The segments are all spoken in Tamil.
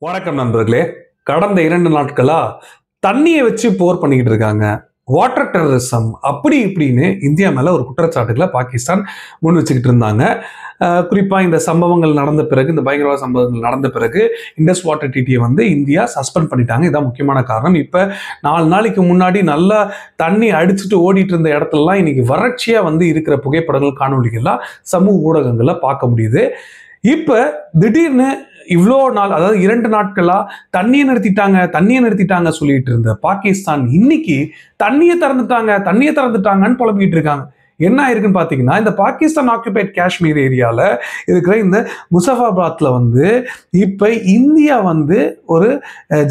வணக்கம் நண்பர்களே. கடந்த 2 நாட்களா தண்ணியை வச்சு போர் பண்ணிக்கிட்டு இருக்காங்க. வாட்டர் டெரரிசம் அப்படி இப்படின்னு இந்தியா மேல ஒரு குற்றச்சாட்டுகளை பாகிஸ்தான் முன் வச்சுக்கிட்டு இருந்தாங்க. குறிப்பா இந்த சம்பவங்கள் நடந்த பிறகு, இந்த பயங்கரவாத சம்பவங்கள் நடந்த பிறகு இண்டஸ் வாட்டர் ட்ரீட்டியை வந்து இந்தியா சஸ்பெண்ட் பண்ணிட்டாங்க. இதான் முக்கியமான காரணம். இப்ப 4 நாளைக்கு முன்னாடி நல்லா தண்ணி அடிச்சுட்டு ஓடிட்டு இருந்த இடத்துலலாம் இன்னைக்கு வறட்சியா வந்து இருக்கிற புகைப்படங்கள், காணொலிகள்லாம் சமூக ஊடகங்கள்ல பார்க்க முடியுது. இப்ப திடீர்னு இவ்வளோ நாள், அதாவது 2 நாட்களா தண்ணியை நிறுத்திட்டாங்க சொல்லிட்டு இருந்த பாகிஸ்தான் இன்னைக்கு தண்ணியை திறந்துட்டாங்கன்னு புலம்பிட்டு இருக்காங்க. என்ன ஆயிருக்குன்னு பாத்தீங்கன்னா, இந்த பாகிஸ்தான் ஆக்குபைட் காஷ்மீர் ஏரியால இருக்கிற இந்த முசஃபாபாத்ல வந்து இப்ப இந்தியா வந்து ஒரு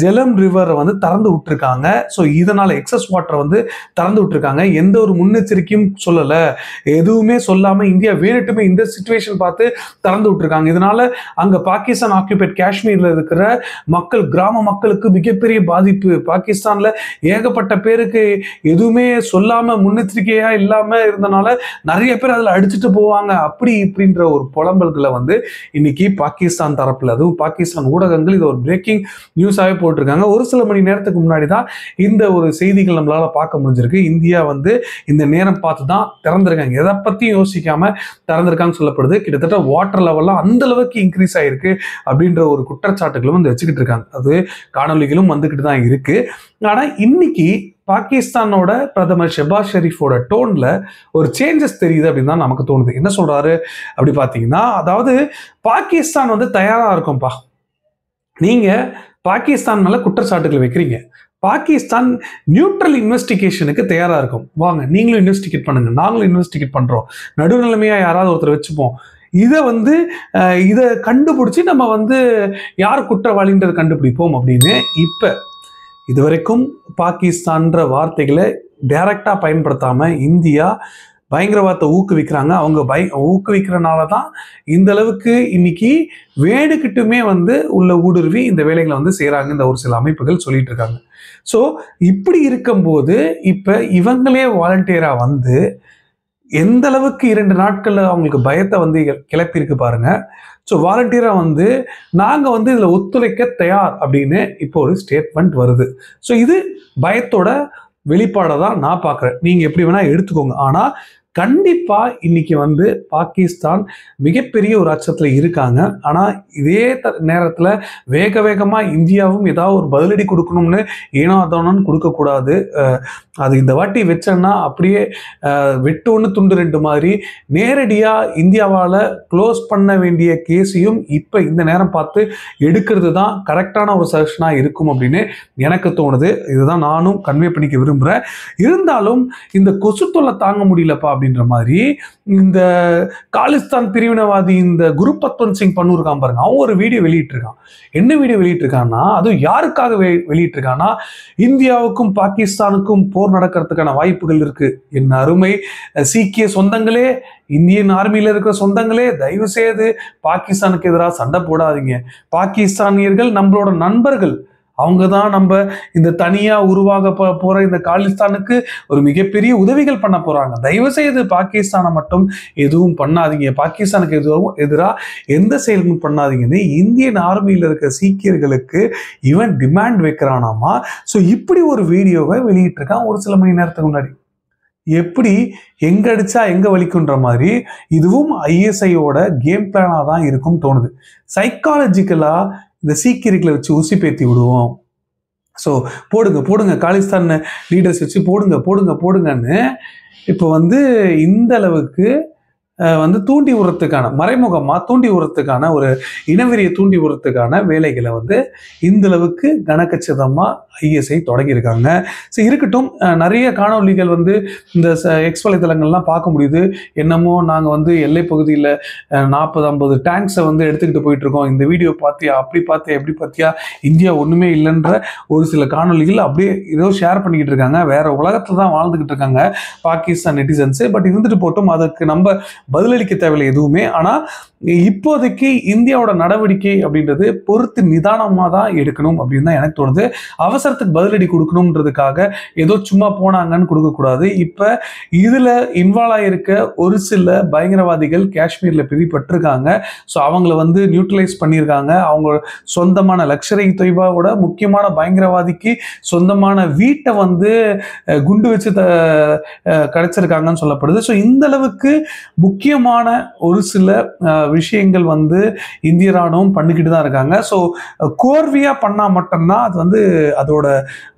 ஜெலம் ரிவரை வந்து திறந்து விட்டுருக்காங்க. ஸோ இதனால எக்ஸஸ் வாட்டரை வந்து திறந்து விட்டுருக்காங்க. எந்த ஒரு முன்னெச்சரிக்கையும் சொல்லல, எதுவுமே சொல்லாம இந்தியா வேணுட்டுமே இந்த சிச்சுவேஷன் பார்த்து திறந்து விட்டுருக்காங்க. இதனால அங்க பாகிஸ்தான் ஆக்குபைட் காஷ்மீர்ல இருக்கிற மக்கள், கிராம மக்களுக்கு மிகப்பெரிய பாதிப்பு. பாகிஸ்தான்ல ஏகப்பட்ட பேருக்கு எதுவுமே சொல்லாம, முன்னெச்சரிக்கையா இல்லாம இருந்தனால நிறைய பேர் அதுல அடிச்சுட்டு போவாங்க. அப்படி இப்படின்ற ஒரு புலம்பல்களை வந்து இன்னைக்கு பாகிஸ்தான் தரப்புல, அதுவும் பாகிஸ்தான் ஊடகங்கள் இது ஒரு பிரேக்கிங் நியூஸாவே போட்டிருக்காங்க. ஒரு சில மணி நேரத்துக்கு முன்னாடி தான் இந்த ஒரு செய்திகள் நம்மளால பார்க்க முடிஞ்சிருக்கு. இந்தியா வந்து இந்த நேரம் பார்த்து தான் திறந்திருக்காங்க, எதை பத்தியும் யோசிக்காம திறந்திருக்காங்க சொல்லப்படுது. கிட்டத்தட்ட வாட்டர் லெவல்லாம் அந்த அளவுக்கு இன்க்ரீஸ் ஆயிருக்கு அப்படின்ற ஒரு குற்றச்சாட்டுகளும் வந்து வச்சுக்கிட்டு இருக்காங்க. அது காணொலிகளும் வந்துகிட்டு தான் இருக்கு. ஆனா இன்னைக்கு பாகிஸ்தானோட பிரதமர் ஷெபாஸ் ஷெரீஃபோட டோன்ல ஒரு சேஞ்சஸ் தெரியுது அப்படின்னு தான் நமக்கு தோணுது. என்ன சொல்றாரு அப்படி பாத்தீங்கன்னா, அதாவது பாகிஸ்தான் வந்து தயாரா இருக்கும்பா, நீங்க பாகிஸ்தான் மேல குற்றச்சாட்டுகள் வைக்கிறீங்க, பாகிஸ்தான் நியூட்ரல் இன்வெஸ்டிகேஷனுக்கு தயாரா இருக்கும், வாங்க நீங்களும் இன்வெஸ்டிகேட் பண்ணுங்க, நாங்களும் இன்வெஸ்டிகேட் பண்றோம், நடுநிலைமையா யாராவது ஒருத்தர் வச்சுப்போம், இதை வந்து இதை கண்டுபிடிச்சி நம்ம வந்து யார் குற்றவாளின்றது கண்டுபிடிப்போம் அப்படின்னு. இப்ப இதுவரைக்கும் பாகிஸ்தான்ற வார்த்தைகளை டைரக்டா பயன்படுத்தாம இந்தியா பயங்கரவாதத்தை ஊக்குவிக்கிறாங்க. அவங்க ஊக்குவிக்கிறனால தான் இந்த அளவுக்கு இன்னைக்கு வேடுகிட்டுமே வந்து உள்ள ஊடுருவி இந்த வேலைகளை வந்து செய்யறாங்க இந்த ஒரு சில அமைப்புகள் சொல்லிட்டு இருக்காங்க. ஸோ இப்படி இருக்கும்போது இப்ப இவங்களே வாலண்டியரா வந்து எந்த அளவுக்கு 2 நாட்கள்ல அவங்களுக்கு பயத்தை வந்து கிளப்பியிருக்கு பாருங்க. ஸோ வாலண்டியரா வந்து நாங்கள் வந்து இதில் ஒத்துழைக்க தயார் அப்படின்னு இப்போ ஒரு ஸ்டேட்மெண்ட் வருது. ஸோ இது பயத்தோட வெளிப்பாடை தான் நான் பார்க்குறேன். நீங்கள் எப்படி வேணால் எடுத்துக்கோங்க. ஆனால் கண்டிப்பாக இன்னைக்கு வந்து பாகிஸ்தான் மிகப்பெரிய ஒரு அச்சத்தில் இருக்காங்க. ஆனால் இதே நேரத்தில் வேகமாக இந்தியாவும் ஏதாவது ஒரு பதிலடி கொடுக்கணும்னு ஏனோ அதோன்னு கொடுக்கக்கூடாது. அது இந்த வாட்டி வச்சேன்னா அப்படியே வெட்டு ஒன்று துண்டு 2 மாதிரி நேரடியாக இந்தியாவால் க்ளோஸ் பண்ண வேண்டிய கேஸையும் இப்போ இந்த நேரம் பார்த்து எடுக்கிறது தான் கரெக்டான ஒரு சஜஷனாக இருக்கும் அப்படின்னு எனக்கு தோணுது. இதுதான் நானும் கன்வே பண்ணிக்க விரும்புகிறேன். இருந்தாலும் இந்த கொசு தொல்லை தாங்க முடியலப்பா அப்படின்ற மாதிரி இந்த காலிஸ்தான் பிரிவினவாதி இந்த குருபத்வந்த் சிங் பன்னூர் இருக்கான் பாருங்க, அவன் ஒரு வீடியோ வெளியிட்டிருக்கான். என்ன வீடியோ வெளியிட்டிருக்கான்னா, அதுவும் யாருக்காக வெளியிட்டிருக்கான்னா, இந்தியாவுக்கும் பாகிஸ்தானுக்கும் போர் நடக்கிறதுக்கான வாய்ப்புகள் இருக்கு, என் அருமை சீக்கிய சொந்தங்களே, இந்தியன் ஆர்மியில இருக்கிற சொந்தங்களே, தயவு செய்து பாகிஸ்தானுக்கு எதிராக சண்டை போடாதீங்க, பாகிஸ்தானியர்கள் நம்மளோட நண்பர்கள், அவங்க தான் நம்ம இந்த தனியா உருவாக போற இந்த காலிஸ்தானுக்கு ஒரு மிகப்பெரிய உதவிகள் பண்ண போறாங்க, தயவு செய்து பாகிஸ்தானை மட்டும் எதுவும் பண்ணாதீங்க, பாகிஸ்தானுக்கு எதிராக எந்த செயலும் பண்ணாதீங்கன்னு இந்தியன் ஆர்மியில் இருக்க சீக்கியர்களுக்கு இவன் டிமாண்ட் வைக்கிறானாமா. ஸோ இப்படி ஒரு வீடியோவை வெளியிட்டிருக்கான் ஒரு சில மணி நேரத்துக்கு முன்னாடி. எப்படி எங்க அடிச்சா எங்க வலிக்குன்ற மாதிரி இதுவும் ஐஎஸ்ஐயோட கேம் பிளானா தான் இருக்கும் தோணுது. சைக்காலஜிக்கலா இந்த சீக்கியர்களை வச்சு ஊசி பேத்தி விடுவோம், ஸோ போடுங்க காலிஸ்தான் லீடர்ஸ் வச்சு போடுங்கன்னு இப்போ வந்து இந்த அளவுக்கு வந்து தூண்டி விடுறதுக்கான, மறைமுகமாக தூண்டி விடுறதுக்கான, ஒரு இனவெறியை தூண்டி விடுறதுக்கான வேலைகளை வந்து இந்த அளவுக்கு கனக்கச்சிதமாக ஐஎஸ்ஐ தொடங்கியிருக்காங்க. ஸோ இருக்கட்டும், நிறைய காணொலிகள் வந்து இந்த எக்ஸ் வலைத்தளங்கள்லாம் பார்க்க முடியுது. என்னமோ நாங்கள் வந்து எல்லை பகுதியில் 40-50 டேங்க்ஸை வந்து எடுத்துக்கிட்டு போயிட்டுருக்கோம், இந்த வீடியோ பார்த்தியா, அப்படி பார்த்தியா, எப்படி பார்த்தியா, இந்தியா ஒன்றுமே இல்லைன்ற ஒரு சில காணொலிகள் அப்படியே ஏதோ ஷேர் பண்ணிக்கிட்டு இருக்காங்க. வேற உலகத்தில் தான் வாழ்ந்துக்கிட்டு இருக்காங்க பாகிஸ்தான் நெட்டிசன்ஸு. பட் இருந்துட்டு போட்டும், அதுக்கு நம்ம பதிலளிக்க தேவையில்லை எதுவுமே. ஆனால் இப்போதைக்கு இந்தியாவோட நடவடிக்கை அப்படின்றது பொறுத்து நிதானமாக தான் எடுக்கணும் அப்படின்னு தான் எனக்கு தோணுது. அவசரத்துக்கு பதிலடி கொடுக்கணுன்றதுக்காக ஏதோ சும்மா போனாங்கன்னு கொடுக்கக்கூடாது. இப்போ இதில் இன்வால்வ் ஆகியிருக்க ஒரு சில பயங்கரவாதிகள் காஷ்மீரில் பிடிபட்டிருக்காங்க. ஸோ அவங்கள வந்து நியூட்ரலைஸ் பண்ணியிருக்காங்க. அவங்க சொந்தமான லக்ஷர்-இ தொய்பாவோட முக்கியமான பயங்கரவாதிக்கு சொந்தமான வீட்டை வந்து குண்டு வச்சு கிடைச்சிருக்காங்கன்னு சொல்லப்படுது. ஸோ இந்த அளவுக்கு முக்கியமான ஒரு சில விஷயங்கள் வந்து இந்திய ராணுவம் பண்ணிக்கிட்டு தான் இருக்காங்க. ஸோ கோர்வையா பண்ணா மட்டும்தான் அது வந்து அதோட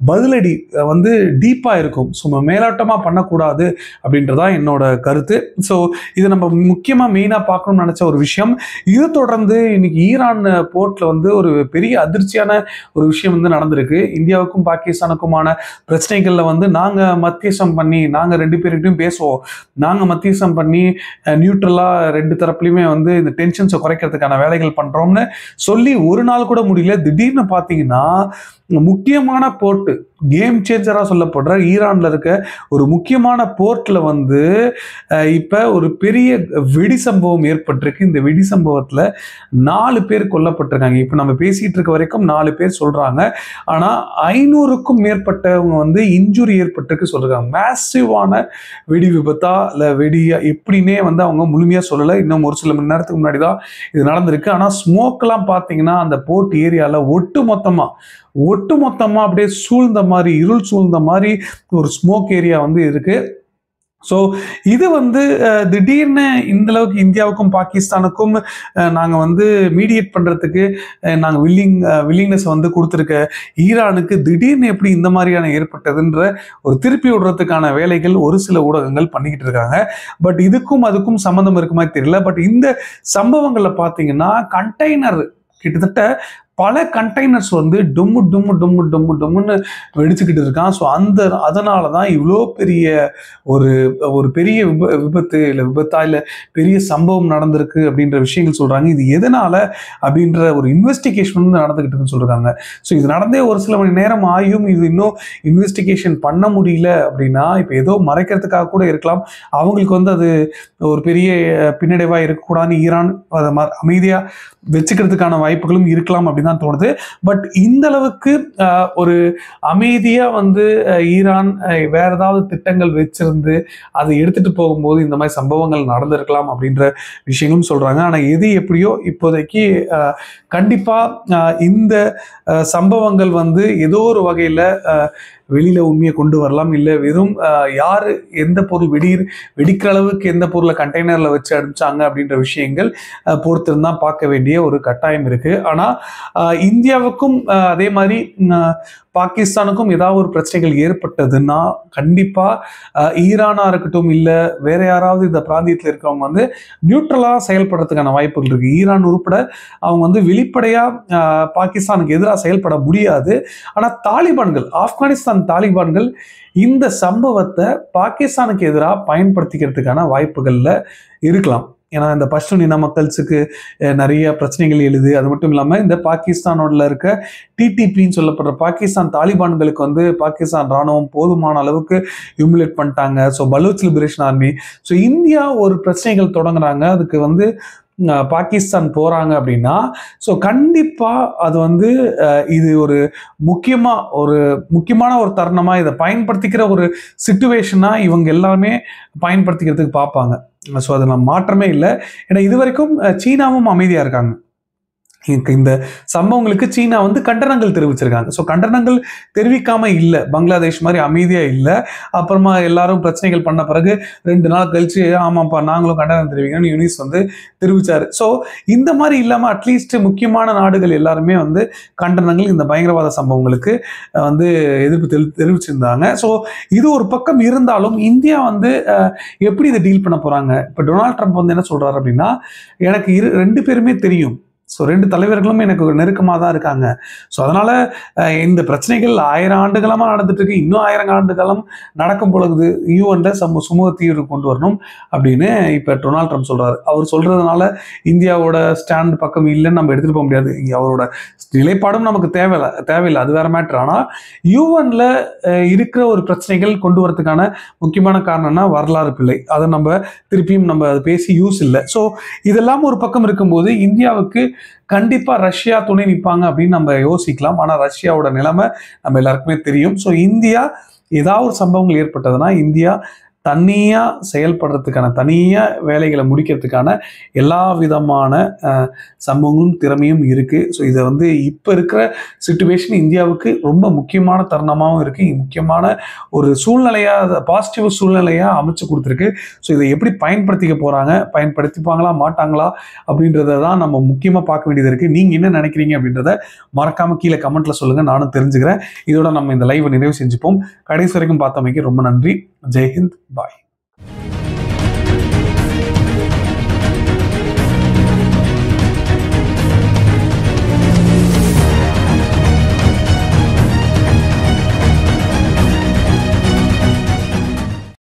பதிலடி வந்து டீப்பா இருக்கும். ஸோ மேலோட்டமா பண்ணக்கூடாது அப்படின்றதான் என்னோட கருத்து. ஸோ இது நம்ம முக்கியமா மெயினா பார்க்கணும்னு நினைச்ச ஒரு விஷயம். இது தொடர்ந்து இன்னைக்கு ஈரான் போர்ட்ல வந்து ஒரு பெரிய அதிர்ச்சியான ஒரு விஷயம் வந்து நடந்திருக்கு. இந்தியாவுக்கும் பாகிஸ்தானுக்குமான பிரச்சனைகள்ல வந்து நாங்க மத்தியசம் பண்ணி நாங்க 2 பேருக்கிட்டையும் பேசுவோம், நாங்க மத்தியசம் பண்ணி நியூட்ரலா 2 தரப்புலையுமே வந்து இந்த டென்ஷன்ஸை குறைக்கிறதுக்கான வேலைகள் பண்றோம்னு சொல்லி ஒரு நாள் கூட முடியல. திடீர்னு பார்த்தீங்கன்னா முக்கியமான போர்ட்டு, கேம் சேஞ்சரா சொல்லப்படுற ஈரான்ல இருக்க ஒரு முக்கியமான போர்ட்ல வந்து இப்ப ஒரு பெரிய வெடி சம்பவம் ஏற்பட்டிருக்கு. இந்த வெடி சம்பவத்துல 4 பேர் கொல்லப்பட்டிருக்காங்க. இப்ப நம்ம பேசிட்டு இருக்க வரைக்கும் 4 பேர் சொல்றாங்க. ஆனா 500க்கும் மேற்பட்டவங்க வந்து இன்ஜுரி ஏற்பட்டிருக்கு சொல்றாங்க. மேசிவான வெடி விபத்தா இல்ல வெடியா எப்படின்னே வந்து அவங்க முழுமையா சொல்லலை. இன்னும் ஒரு சில மணி நேரத்துக்கு முன்னாடி தான் இது நடந்திருக்கு. ஆனா ஸ்மோக் எல்லாம் பாத்தீங்கன்னா அந்த போர்ட் ஏரியால ஒட்டுமொத்தமா அப்படியே சூழ்ந்த மாதிரி, இருள் சூழ்ந்த மாதிரி ஒரு ஸ்மோக் ஏரியா வந்து இருக்கு. ஸோ இது வந்து திடீர்னு இந்த அளவுக்கு இந்தியாவுக்கும் பாகிஸ்தானுக்கும் நாங்கள் வந்து மீடியேட் பண்ணுறதுக்கு நாங்கள் வில்லிங்னஸ் வந்து கொடுத்துருக்க ஈரானுக்கு திடீர்னு எப்படி இந்த மாதிரியான ஏற்பட்டதுன்ற ஒரு திருப்பி விடுறதுக்கான வேலைகள் ஒரு சில ஊடகங்கள் பண்ணிக்கிட்டு இருக்காங்க. பட் இதுக்கும் அதுக்கும் சம்மந்தம் இருக்க மாதிரி தெரியல. பட் இந்த சம்பவங்களில் பார்த்தீங்கன்னா கண்டெய்னர் கிட்டத்தட்ட பல கண்டெய்னர்ஸ் வந்து டொம்முன்னு வெடிச்சுக்கிட்டு இருக்கான். ஸோ அதனால தான் இவ்வளோ பெரிய ஒரு பெரிய விபத்து இல்லை பெரிய சம்பவம் நடந்திருக்கு அப்படின்ற விஷயங்கள் சொல்கிறாங்க. இது எதனால அப்படின்ற ஒரு இன்வெஸ்டிகேஷன் வந்து நடந்துக்கிட்டு இருக்குன்னு சொல்கிறாங்க. ஸோ இது நடந்தே ஒரு சில மணி நேரம் ஆகியும் இது இன்னும் இன்வெஸ்டிகேஷன் பண்ண முடியல அப்படின்னா இப்போ ஏதோ மறைக்கிறதுக்காக கூட இருக்கலாம். அவங்களுக்கு வந்து அது ஒரு பெரிய பின்னடைவாக இருக்கக்கூடாதுன்னு ஈரான் அதை அமைதியாக வச்சுக்கிறதுக்கான வாய்ப்புகளும் இருக்கலாம் அப்படின்னு தான் தோணுது. பட் இந்த அளவுக்கு ஒரு அமைதியா வந்து ஈரான் வேற ஏதாவது திட்டங்கள் வச்சிருந்து அதை எடுத்துட்டு போகும்போது இந்த மாதிரி சம்பவங்கள் நடந்திருக்கலாம் அப்படின்ற விஷயங்களும் சொல்றாங்க. ஆனா எது எப்படியோ இப்போதைக்கு கண்டிப்பா இந்த சம்பவங்கள் வந்து ஏதோ ஒரு வகையில வெளியில உண்மையை கொண்டு வரலாம். இல்லை வெறும் யாரு எந்த பொருள் வெடிக்கிற அளவுக்கு எந்த பொருளை கண்டெய்னர்ல வச்சு அனுப்பிச்சாங்க அப்படின்ற விஷயங்கள் பொறுத்திருந்தா பார்க்க வேண்டிய ஒரு கட்டாயம் இருக்கு. ஆனா இந்தியாவுக்கும் அதே மாதிரி பாகிஸ்தானுக்கும் ஏதாவது ஒரு பிரச்சனைகள் ஏற்பட்டதுன்னா கண்டிப்பா ஈரானா இருக்கட்டும் இல்லை வேற யாராவது இந்த பிராந்தியத்தில் இருக்கிறவங்க வந்து நியூட்ரலா செயல்படுறதுக்கான வாய்ப்புகள் இருக்கு. ஈரான் உட்பட அவங்க வந்து வெளிப்படையா பாகிஸ்தானுக்கு எதிராக செயல்பட முடியாது. ஆனா ஆப்கானிஸ்தான் தாலிபான்கள் இந்த சம்பவத்தை பாகிஸ்தானுக்கு எதிராக பயன்படுத்திக்கிறதுக்கான வாய்ப்புகள்ல இருக்கலாம். ஏன்னா இந்த பஷ்டூன் இன மக்களுக்கு நிறைய பிரச்சனைகள் எழுது. அது மட்டும் இல்லாமல் இந்த பாகிஸ்தானோட இருக்க டிடிபின்னு சொல்லப்படுற பாகிஸ்தான் தாலிபான்களுக்கு வந்து பாகிஸ்தான் ராணுவம் போதுமான அளவுக்கு ஹியூமிலேட் பண்ணிட்டாங்க. So Baloch liberation army. So India ஒரு பிரச்சனைகள் தொடங்குறாங்க, அதுக்கு வந்து பாகிஸ்தான் போறாங்க அப்படின்னா ஸோ கண்டிப்பா அது வந்து இது ஒரு முக்கியமான ஒரு தருணமா இதை பயன்படுத்திக்கிற ஒரு சிச்சுவேஷனா இவங்க எல்லாமே பயன்படுத்திக்கிறதுக்கு பார்ப்பாங்க. ஸோ அதில் மாற்றமே இல்லை. ஏன்னா இது வரைக்கும் சீனாவும் அமைதியா இருக்காங்க. இந்த சம்பவங்களுக்கு சீனா வந்து கண்டனங்கள் தெரிவிச்சிருக்காங்க. ஸோ கண்டனங்கள் தெரிவிக்காம இல்லை, பங்களாதேஷ் மாதிரி அமைதியா இல்லை. அப்புறமா எல்லாரும் பிரச்சனைகள் பண்ண பிறகு 2 நாள் கழிச்சு ஆமாப்பா நாங்களும் கண்டனம் தெரிவிக்கணும்னு யூனிஸ் வந்து தெரிவிச்சாரு. ஸோ இந்த மாதிரி இல்லாமல் அட்லீஸ்ட் முக்கியமான நாடுகள் எல்லாருமே வந்து கண்டனங்கள் இந்த பயங்கரவாத சம்பவங்களுக்கு வந்து எதிர்ப்பு தெரிவிச்சிருந்தாங்க. ஸோ இது ஒரு பக்கம் இருந்தாலும் இந்தியா வந்து எப்படி இதை டீல் பண்ண போறாங்க? இப்போ டொனால்ட் ட்ரம்ப் வந்து என்ன சொல்றாரு அப்படின்னா, எனக்கு 2 பேருமே தெரியும், ஸோ 2 தலைவர்களும் எனக்கு நெருக்கமாக தான் இருக்காங்க. ஸோ அதனால் இந்த பிரச்சனைகள் 1000 ஆண்டு காலமாக நடந்துட்டு இருக்கு. இன்னும் 1000 ஆண்டு காலம் நடக்கும் பொழுது யூஎன்ல சுமூக தீர்வு கொண்டு வரணும் அப்படின்னு இப்போ டொனால்ட் ட்ரம்ப் சொல்கிறாரு. அவர் சொல்கிறதுனால இந்தியாவோட ஸ்டாண்ட் பக்கம் இல்லைன்னு நம்ம எடுத்துகிட்டு போக முடியாது. அவரோட நிலைப்பாடும் நமக்கு தேவையில்லை, அது வேற மேட்ரு. ஆனால் யூஎன்ல இருக்கிற ஒரு பிரச்சனைகள் கொண்டு வரதுக்கான முக்கியமான காரணம்னா வரலாறு பிழை. அதை நம்ம திருப்பியும் நம்ம அதை பேசி யூஸ் இல்லை. ஸோ இதெல்லாம் ஒரு பக்கம் இருக்கும்போது இந்தியாவுக்கு கண்டிப்பா ரஷ்யா துணை நிற்பாங்க அப்படின்னு நம்ம யோசிக்கலாம். ஆனா ரஷ்யாவோட நிலைமை நம்ம எல்லாருக்குமே தெரியும். ஸோ இந்தியா ஏதாவது ஒரு சம்பவங்கள் ஏற்பட்டதுன்னா இந்தியா தனியா செயல்படுறதுக்கான, தனியா வேலைகளை முடிக்கிறதுக்கான எல்லா விதமான சம்பவங்களும் திறமையும் இருக்கு. ஸோ இதை இப்போ இருக்கிற சிச்சுவேஷன் இந்தியாவுக்கு ரொம்ப முக்கியமான தருணமாகவும் இருக்கு. முக்கியமான ஒரு சூழ்நிலையா, பாசிட்டிவ் சூழ்நிலையா அமைச்சு கொடுத்துருக்கு. ஸோ இதை எப்படி பயன்படுத்திப்பாங்களா மாட்டாங்களா அப்படின்றத தான் நம்ம முக்கியமாக பார்க்க வேண்டியது இருக்கு. நீங்க என்ன நினைக்கிறீங்க அப்படின்றத மறக்காம கீழே கமெண்ட்ல சொல்லுங்க, நானும் தெரிஞ்சுக்கிறேன். இதோட நம்ம இந்த லைவை நிறைவு செஞ்சுப்போம். கடைசி வரைக்கும் பார்த்தமைக்கு ரொம்ப நன்றி. ஜெய்ஹிந்த். பாய்.